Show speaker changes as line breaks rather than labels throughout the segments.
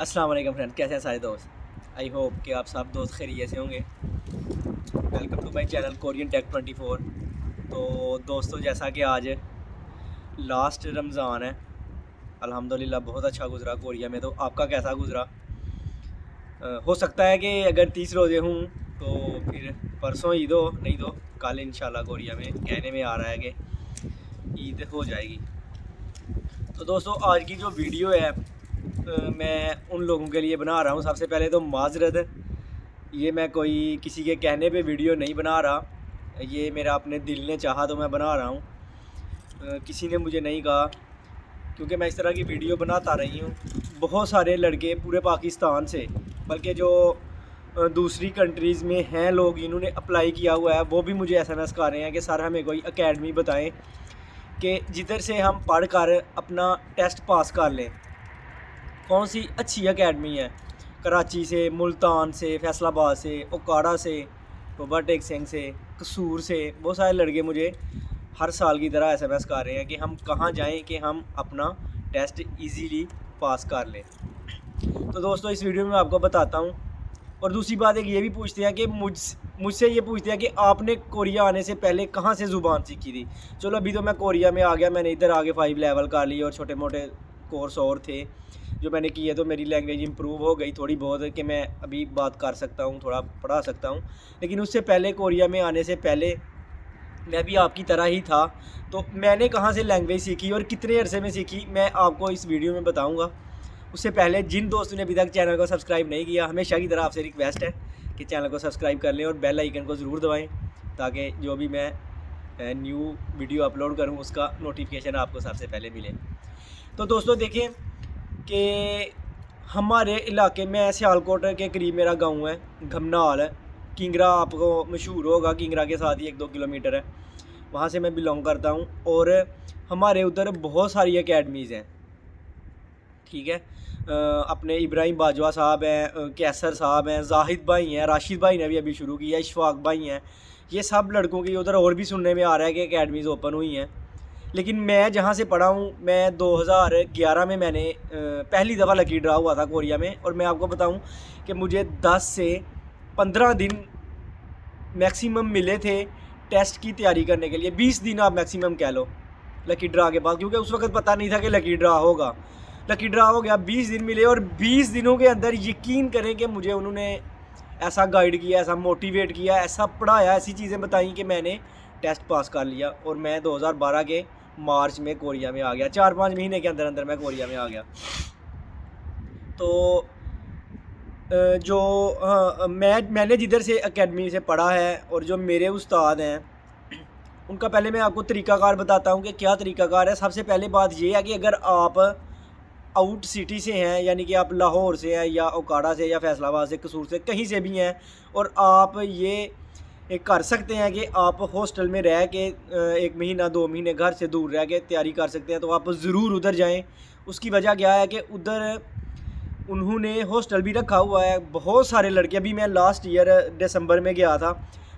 अस्सलाम वालेकुम फ्रेंड, कैसे हैं सारे दोस्त। आई होप कि आप सब दोस्त खैरियत से होंगे। Welcome to my channel Korean tech 24। तो दोस्तों, जैसा कि आज लास्ट रमज़ान है, अल्हम्दुलिल्लाह बहुत अच्छा गुज़रा कोरिया में। तो आपका कैसा गुज़रा? हो सकता है कि अगर 30 रोज़े हूँ तो फिर परसों ईद हो, नहीं तो कल इंशाल्लाह कोरिया में कहने में आ रहा है कि ईद हो जाएगी। तो दोस्तों, आज की जो वीडियो है मैं उन लोगों के लिए बना रहा हूँ। सबसे पहले तो माजरत, ये मैं कोई किसी के कहने पे वीडियो नहीं बना रहा, ये मेरा अपने दिल ने चाहा तो मैं बना रहा हूँ। किसी ने मुझे नहीं कहा, क्योंकि मैं इस तरह की वीडियो बनाता रही हूँ। बहुत सारे लड़के पूरे पाकिस्तान से, बल्कि जो दूसरी कंट्रीज़ में हैं लोग, इन्होंने अप्लाई किया हुआ है, वो भी मुझे SMS कर रहे हैं कि सर हमें कोई एकेडमी बताएं कि जिधर से हम पढ़ कर अपना टेस्ट पास कर लें। कौन सी अच्छी एकेडमी है? कराची से, मुल्तान से, फैसलाबाद से, ओकाड़ा से, ओवरटेक सिंह से, कसूर से, बहुत सारे लड़के मुझे हर साल की तरह SMS कर रहे हैं कि हम कहाँ जाएं कि हम अपना टेस्ट इजीली पास कर लें। तो दोस्तों, इस वीडियो में मैं आपको बताता हूँ। और दूसरी बात एक ये भी पूछते हैं कि मुझसे ये पूछते हैं कि आपने कोरिया आने से पहले कहाँ से ज़ुबान सीखी थी। चलो, अभी तो मैं कोरिया में आ गया, मैंने इधर आगे 5 लेवल कर लिए और छोटे मोटे कोर्स और थे जो मैंने किए, तो मेरी लैंग्वेज इंप्रूव हो गई थोड़ी बहुत कि मैं अभी बात कर सकता हूँ, थोड़ा पढ़ा सकता हूँ। लेकिन उससे पहले, कोरिया में आने से पहले, मैं भी आपकी तरह ही था। तो मैंने कहाँ से लैंग्वेज सीखी और कितने अरसे में सीखी, मैं आपको इस वीडियो में बताऊँगा। उससे पहले जिन दोस्तों ने अभी तक चैनल को सब्सक्राइब नहीं किया, हमेशा की तरह आपसे रिक्वेस्ट है कि चैनल को सब्सक्राइब कर लें और बेल आइकन को ज़रूर दबाएँ, ताकि जो भी मैं न्यू वीडियो अपलोड करूँ उसका नोटिफिकेशन आपको सबसे पहले मिले। तो दोस्तों, देखें कि हमारे इलाके में, सियालकोट के करीब मेरा गांव है, घमनाल है। किंगरा आपको मशहूर होगा, किंगरा के साथ ही 1-2 किलोमीटर है, वहाँ से मैं बिलोंग करता हूँ। और हमारे उधर बहुत सारी एकेडमीज़ हैं, ठीक है। अपने इब्राहिम बाजवा साहब हैं, कैसर साहब हैं, जाहिद भाई हैं, राशिद भाई ने भी अभी शुरू किया, इशफाक भाई हैं। ये सब लड़कों की उधर और भी सुनने में आ रहा है कि एकेडमीज़ ओपन हुई हैं। लेकिन मैं जहाँ से पढ़ा हूँ, मैं 2011 में मैंने पहली दफ़ा लकी ड्रा हुआ था कोरिया में। और मैं आपको बताऊँ कि मुझे 10 से 15 दिन मैक्सिमम मिले थे टेस्ट की तैयारी करने के लिए। 20 दिन आप मैक्सिमम कह लो लकी ड्रा के बाद, क्योंकि उस वक्त पता नहीं था कि लकी ड्रा होगा। लकी ड्रा हो गया, 20 दिन मिले और 20 दिनों के अंदर यकीन करें कि मुझे उन्होंने ऐसा गाइड किया, ऐसा मोटिवेट किया, ऐसा पढ़ाया, ऐसी चीज़ें बताई कि मैंने टेस्ट पास कर लिया। और मैं 2012 के मार्च में कोरिया में आ गया। 4-5 महीने के अंदर अंदर मैं कोरिया में आ गया। तो जो मैंने जिधर से एकेडमी से पढ़ा है और जो मेरे उस्ताद हैं, उनका पहले मैं आपको तरीक़ाकार बताता हूँ कि क्या तरीक़ाकार है। सबसे पहले बात ये है कि अगर आप आउट सिटी से हैं, यानी कि आप लाहौर से हैं या ओकाड़ा से या फैसलाबाद से, कसूर से, कहीं से भी हैं, और आप ये कर सकते हैं कि आप हॉस्टल में रह के 1 महीना 2 महीने घर से दूर रह के तैयारी कर सकते हैं, तो आप ज़रूर उधर जाएं। उसकी वजह क्या है कि उधर उन्होंने हॉस्टल भी रखा हुआ है। बहुत सारे लड़के, अभी मैं लास्ट ईयर दिसंबर में गया था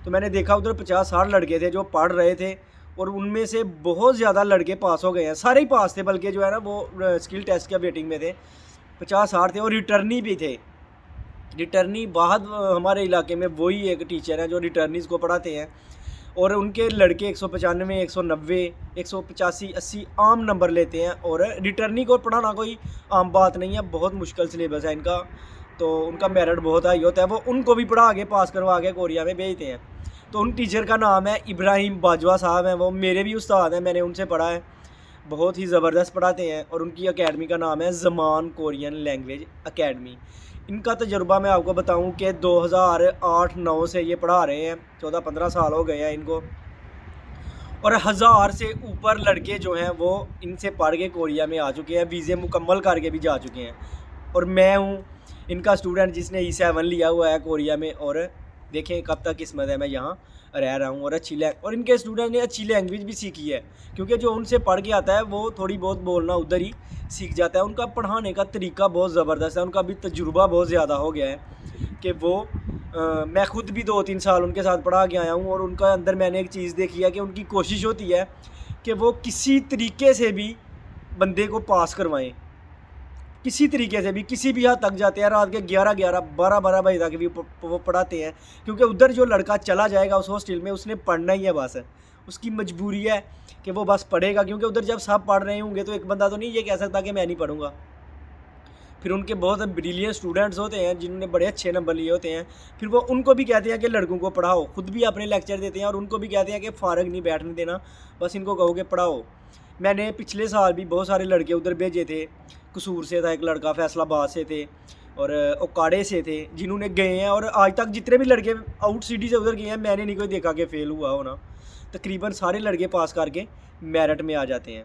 तो मैंने देखा उधर 50-60 लड़के थे जो पढ़ रहे थे, और उनमें से बहुत ज़्यादा लड़के पास हो गए हैं। सारे ही पास थे, बल्कि जो है ना वो स्किल टेस्ट के वेटिंग में थे। 50-60 थे और रिटर्नी भी थे। रिटर्नी बाद हमारे इलाके में वही एक टीचर है जो रिटर्नीज़ को पढ़ाते हैं, और उनके लड़के 195, 190, 185, 80 आम नंबर लेते हैं। और रिटर्नी को पढ़ाना कोई आम बात नहीं है, बहुत मुश्किल सिलेबस है इनका, तो उनका मेरिट बहुत हाई होता है। वो उनको भी पढ़ा के पास करवा के कोरिया में भेजते हैं। तो उन टीचर का नाम है इब्राहिम बाजवा साहब हैं, वो मेरे भी उस्ताद हैं, मैंने उनसे पढ़ा है, बहुत ही ज़बरदस्त पढ़ाते हैं। और उनकी एकेडमी का नाम है ज़मान कोरियन लैंग्वेज एकेडमी। इनका तजुर्बा मैं आपको बताऊं कि 2008-9 से ये पढ़ा रहे हैं, 14-15 साल हो गए हैं इनको। और 1000 से ऊपर लड़के जो हैं वो इनसे पढ़ के कोरिया में आ चुके हैं, वीज़े मुकम्मल करके भी जा चुके हैं। और मैं हूँ इनका स्टूडेंट जिसने E7 लिया हुआ है कोरिया में। और देखें कब तक किस्मत है, मैं यहाँ रह रहा हूँ और और इनके स्टूडेंट ने अच्छी लैंग्वेज भी सीखी है, क्योंकि जो उनसे पढ़ के आता है वो थोड़ी बहुत बोलना उधर ही सीख जाता है। उनका पढ़ाने का तरीका बहुत ज़बरदस्त है, उनका भी तजुर्बा बहुत ज़्यादा हो गया है कि वो मैं ख़ुद भी 2-3 साल उनके साथ पढ़ा के आया हूँ। और उनका अंदर मैंने एक चीज़ देखी है कि उनकी कोशिश होती है कि वो किसी तरीके से भी बंदे को पास करवाएं। किसी तरीके से भी किसी भी हद तक जाते हैं, रात के 11-11 12-12 बजे तक भी वो पढ़ाते हैं, क्योंकि उधर जो लड़का चला जाएगा उस हॉस्टल में उसने पढ़ना ही है, बस उसकी मजबूरी है कि वो बस पढ़ेगा, क्योंकि उधर जब सब पढ़ रहे होंगे तो एक बंदा तो नहीं ये कह सकता कि मैं नहीं पढ़ूंगा। फिर उनके बहुत ब्रिलियंट स्टूडेंट्स होते हैं जिन्होंने बड़े अच्छे नंबर लिए होते हैं, फिर वो उनको भी कहते हैं कि लड़कों को पढ़ाओ, खुद भी अपने लेक्चर देते हैं और उनको भी कहते हैं कि फ़ारग नहीं बैठने देना, बस इनको कहो कि पढ़ाओ। मैंने पिछले साल भी बहुत सारे लड़के उधर भेजे थे, कसूर से था एक लड़का, फैसलाबाद से थे और ओकाड़े से थे, जिन्होंने गए हैं। और आज तक जितने भी लड़के आउट सिटी से उधर गए हैं मैंने नहीं कोई देखा कि फ़ेल हुआ होना, तकरीबन सारे लड़के पास करके मेरिट में आ जाते हैं।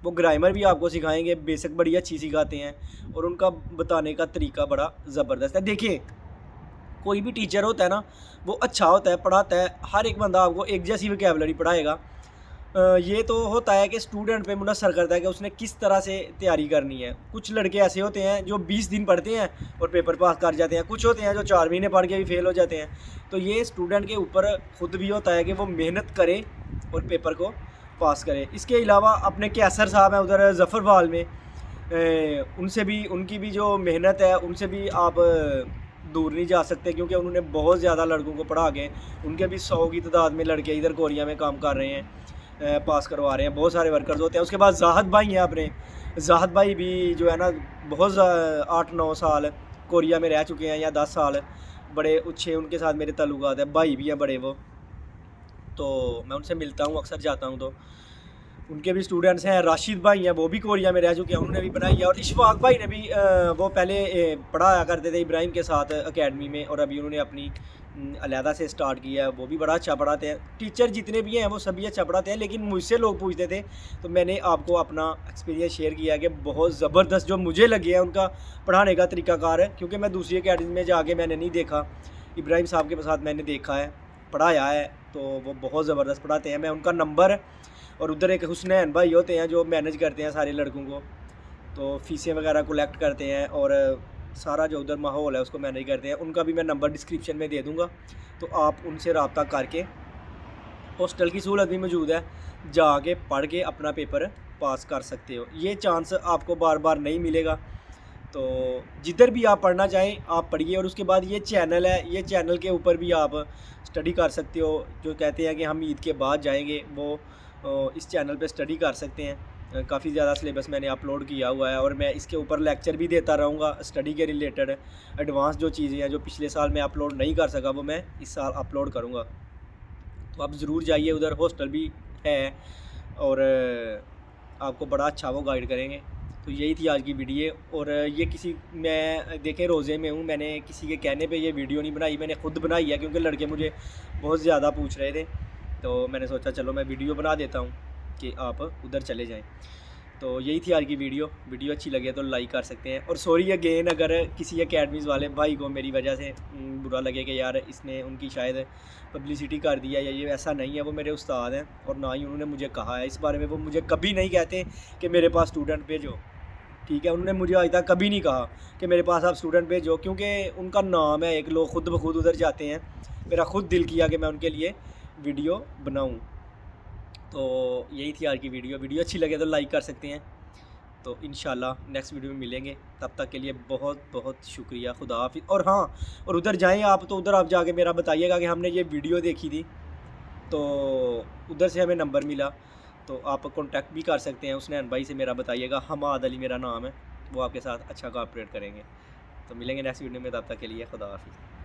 वो ग्रामर भी आपको सिखाएंगे, बेसिक बड़ी अच्छी सिखाते हैं और उनका बताने का तरीका बड़ा ज़बरदस्त है। देखिए कोई भी टीचर होता है ना वो अच्छा होता है, पढ़ाता है, हर एक बंदा आपको एक जैसी वोकैबुलरी पढ़ाएगा। ये तो होता है कि स्टूडेंट पे मुनसर करता है कि उसने किस तरह से तैयारी करनी है। कुछ लड़के ऐसे होते हैं जो 20 दिन पढ़ते हैं और पेपर पास कर जाते हैं, कुछ होते हैं जो 4 महीने पढ़ के भी फेल हो जाते हैं। तो ये स्टूडेंट के ऊपर खुद भी होता है कि वो मेहनत करे और पेपर को पास करे। इसके अलावा अपने कैसर साहब हैं उधर ज़फ़रवाल में, उनसे भी, उनकी भी जो मेहनत है उनसे भी आप दूर नहीं जा सकते, क्योंकि उन्होंने बहुत ज़्यादा लड़कों को पढ़ा के, उनके भी 100 की तादाद में लड़के इधर कोरिया में काम कर रहे हैं, पास करवा रहे हैं। बहुत सारे वर्कर्स होते हैं। उसके बाद जाहद भाई हैं अपने, जाहद भाई भी जो है ना बहुत 8-9 साल कोरिया में रह चुके हैं या 10 साल, बड़े अच्छे उनके साथ मेरे ताल्लुकात है, भाई भी हैं बड़े वो, तो मैं उनसे मिलता हूँ, अक्सर जाता हूँ। तो उनके भी स्टूडेंट्स हैं। राशिद भाई हैं वो भी कोरिया में रह चुके हैं, उन्होंने भी बनाई है। और इशफाक भाई ने भी वो पहले पढ़ाया करते थे इब्राहिम के साथ एकेडमी में, और अभी उन्होंने अपनी अलहदा से स्टार्ट किया है, वो भी बड़ा अच्छा पढ़ाते हैं। टीचर जितने भी हैं वो सभी अच्छा पढ़ाते हैं, लेकिन मुझसे लोग पूछते थे तो मैंने आपको अपना एक्सपीरियंस शेयर किया है कि बहुत ज़बरदस्त जो मुझे लगे है उनका पढ़ाने का तरीकाकार है, क्योंकि मैं दूसरी एकेडमी में जाके मैंने नहीं देखा, इब्राहिम साहब के साथ मैंने देखा है, पढ़ाया है, तो वो बहुत ज़बरदस्त पढ़ाते हैं। मैं उनका नंबर, और उधर एक हुसनैन भाई होते हैं जो मैनेज करते हैं सारे लड़कों को, तो फ़ीसें वगैरह कलेक्ट करते हैं और सारा जो उधर माहौल है उसको मैनेज करते हैं। उनका भी मैं नंबर डिस्क्रिप्शन में दे दूँगा, तो आप उनसे रब्ता करके, हॉस्टल की सहूलत भी मौजूद है, जाके पढ़ के अपना पेपर पास कर सकते हो। ये चांस आपको बार बार नहीं मिलेगा, तो जिधर भी आप पढ़ना चाहें आप पढ़िए। और उसके बाद ये चैनल है, ये चैनल के ऊपर भी आप स्टडी कर सकते हो। जो कहते हैं कि हम ईद के बाद जाएंगे, वो इस चैनल पे स्टडी कर सकते हैं। काफ़ी ज़्यादा सिलेबस मैंने अपलोड किया हुआ है और मैं इसके ऊपर लेक्चर भी देता रहूँगा स्टडी के रिलेटेड। एडवांस जो चीज़ें हैं जो पिछले साल मैं अपलोड नहीं कर सका वो मैं इस साल अपलोड करूँगा, तो आप ज़रूर जाइए। उधर हॉस्टल भी है और आपको बड़ा अच्छा वो गाइड करेंगे। तो यही थी आज की वीडियो। और ये किसी, मैं देखें रोज़े में हूँ, मैंने किसी के कहने पे ये वीडियो नहीं बनाई, मैंने ख़ुद बनाई है, क्योंकि लड़के मुझे बहुत ज़्यादा पूछ रहे थे, तो मैंने सोचा चलो मैं वीडियो बना देता हूँ कि आप उधर चले जाएं। तो यही थी आज की वीडियो अच्छी लगे तो लाइक कर सकते हैं। और सॉरी अगेन अगर किसी एकेडमीज़ वाले भाई को मेरी वजह से बुरा लगे कि यार इसने उनकी शायद पब्लिसिटी कर दिया, या ये ऐसा नहीं है। वो मेरे उस्ताद हैं और ना ही उन्होंने मुझे कहा है इस बारे में। वो मुझे कभी नहीं कहते कि मेरे पास स्टूडेंट भेजो, ठीक है, उन्होंने मुझे आज तक कभी नहीं कहा कि मेरे पास आप स्टूडेंट भेजो, क्योंकि उनका नाम है एक, लोग खुद ब खुद उधर जाते हैं। मेरा खुद दिल किया कि मैं उनके लिए वीडियो बनाऊं। तो यही थी आज की वीडियो अच्छी लगे तो लाइक कर सकते हैं। तो इंशाल्लाह नेक्स्ट वीडियो में मिलेंगे, तब तक के लिए बहुत बहुत शुक्रिया, खुदा हाफिज़। और हाँ, और उधर जाएं आप तो उधर आप जाके मेरा बताइएगा कि हमने ये वीडियो देखी थी, तो उधर से हमें नंबर मिला, तो आप कांटेक्ट भी कर सकते हैं हुसनैन भाई से, मेरा बताइएगा, हमाद अली मेरा नाम है, वो आपके साथ अच्छा कोऑपरेट करेंगे। तो मिलेंगे नेक्स्ट वीडियो में, तब तक के लिए खुदा हाफिज़।